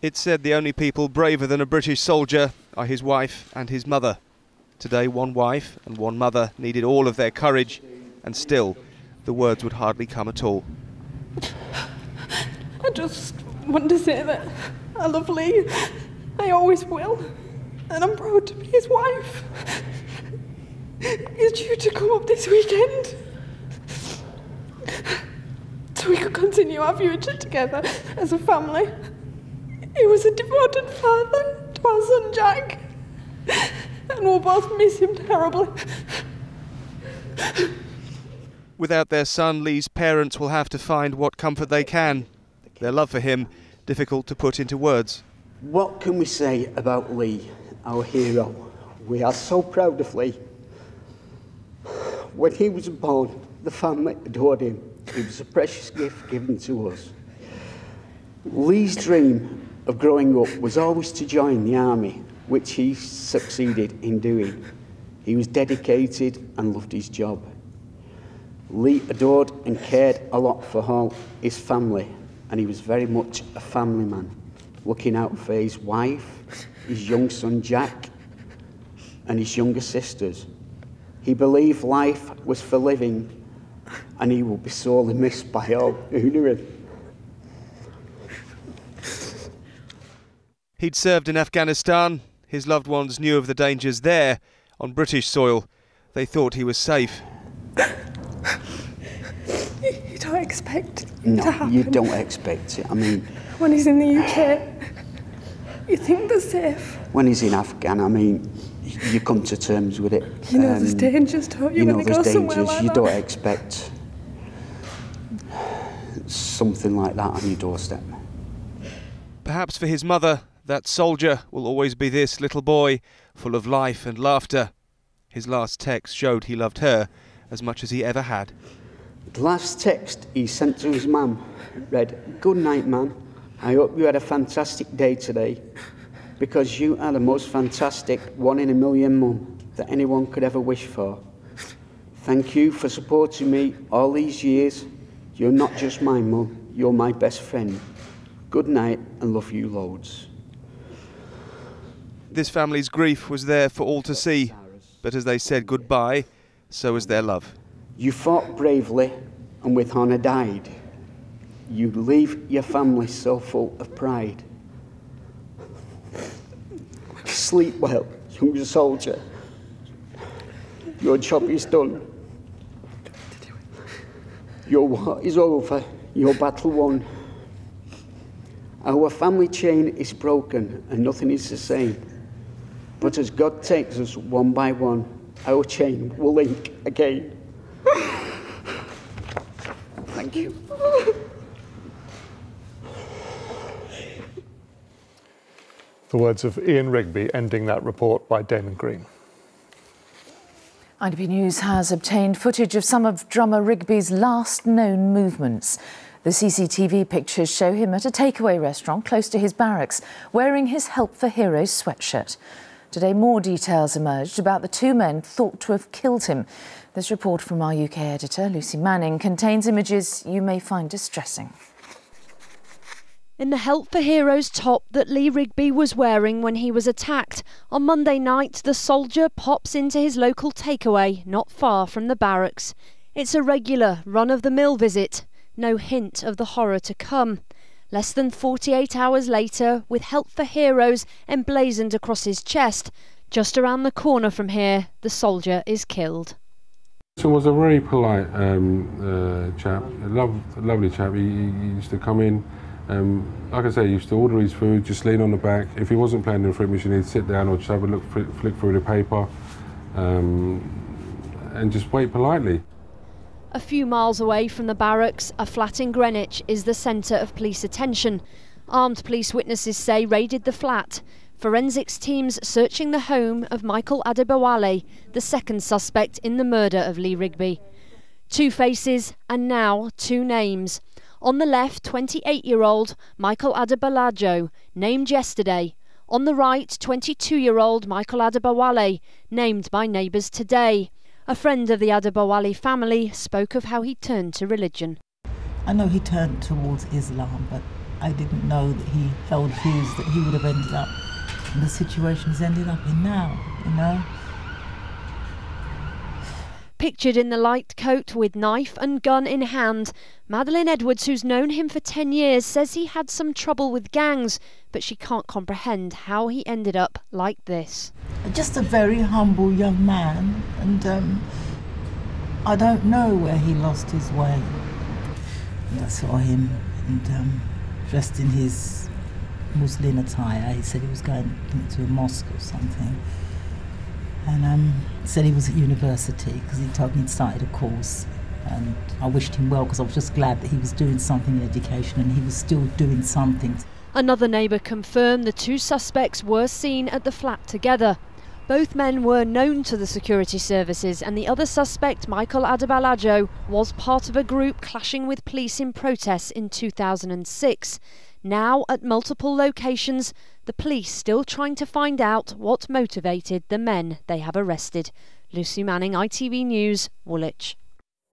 It's said the only people braver than a British soldier are his wife and his mother. Today, one wife and one mother needed all of their courage, and still, the words would hardly come at all. I just want to say that I love Lee. I always will. And I'm proud to be his wife. He's due to come up this weekend, so we could continue our future together as a family. He was a devoted father to our son Jack, and we'll both miss him terribly. Without their son, Lee's parents will have to find what comfort they can. Their love for him, difficult to put into words. What can we say about Lee, our hero? We are so proud of Lee. When he was born, the family adored him. He was a precious gift given to us. Lee's dream of growing up was always to join the army, which he succeeded in doing. He was dedicated and loved his job. Lee adored and cared a lot for all his family, and he was very much a family man, looking out for his wife, his young son Jack, and his younger sisters. He believed life was for living, and he will be sorely missed by all who knew him. He'd served in Afghanistan. His loved ones knew of the dangers there. On British soil, they thought he was safe. You don't expect it to happen. No, you don't expect it. I mean, when he's in the UK, you think they're safe. When he's in Afghan, I mean, you come to terms with it. You know there's dangers, don't you, when they go somewhere like that? You don't expect something like that on your doorstep. Perhaps for his mother, that soldier will always be this little boy, full of life and laughter. His last text showed he loved her as much as he ever had. The last text he sent to his mum read, "Good night, man. I hope you had a fantastic day today, because you are the most fantastic 1 in a million mum that anyone could ever wish for. Thank you for supporting me all these years. You're not just my mum, you're my best friend. Good night and love you loads." This family's grief was there for all to see, but as they said goodbye, so was their love. You fought bravely and with honour died. You leave your family so full of pride. Sleep well, young soldier. Your job is done. Your war is over, your battle won. Our family chain is broken and nothing is the same. But as God takes us one by one, our chain will link again. Thank you. The words of Ian Rigby ending that report by Damon Green. ITV News has obtained footage of some of Drummer Rigby's last known movements. The CCTV pictures show him at a takeaway restaurant close to his barracks, wearing his Help for Heroes sweatshirt. Today, more details emerged about the two men thought to have killed him. This report from our UK editor, Lucy Manning, contains images you may find distressing. In the Help for Heroes top that Lee Rigby was wearing when he was attacked, on Monday night the soldier pops into his local takeaway not far from the barracks. It's a regular, run-of-the-mill visit, no hint of the horror to come. Less than 48 hours later, with Help for Heroes emblazoned across his chest, just around the corner from here, the soldier is killed. He was a very polite chap, a lovely chap. He used to come in, like I say, he used to order his food, just lean on the back. If he wasn't playing in the fruit machine, he'd sit down or just have a look, flick through the paper, and just wait politely. A few miles away from the barracks, a flat in Greenwich is the centre of police attention. Armed police witnesses say raided the flat. Forensics teams searching the home of Michael Adebowale, the second suspect in the murder of Lee Rigby. Two faces and now two names. On the left, 28-year-old Michael Adebolajo, named yesterday. On the right, 22-year-old Michael Adebowale, named by neighbours today. A friend of the Adebowale family spoke of how he turned to religion. I know he turned towards Islam, but I didn't know that he held views that he would have ended up in the situation he's ended up in now, you know. Pictured in the light coat with knife and gun in hand, Madeleine Edwards, who's known him for 10 years, says he had some trouble with gangs, but she can't comprehend how he ended up like this. Just a very humble young man, and I don't know where he lost his way. I saw him and dressed in his Muslim attire. He said he was going to a mosque or something. And said he was at university because he told me he'd started a course, and I wished him well because I was just glad that he was doing something in education and he was still doing something. Another neighbour confirmed the two suspects were seen at the flat together. Both men were known to the security services, and the other suspect, Michael Adebalajo, was part of a group clashing with police in protests in 2006. Now at multiple locations, the police still trying to find out what motivated the men they have arrested. Lucy Manning, ITV News, Woolwich.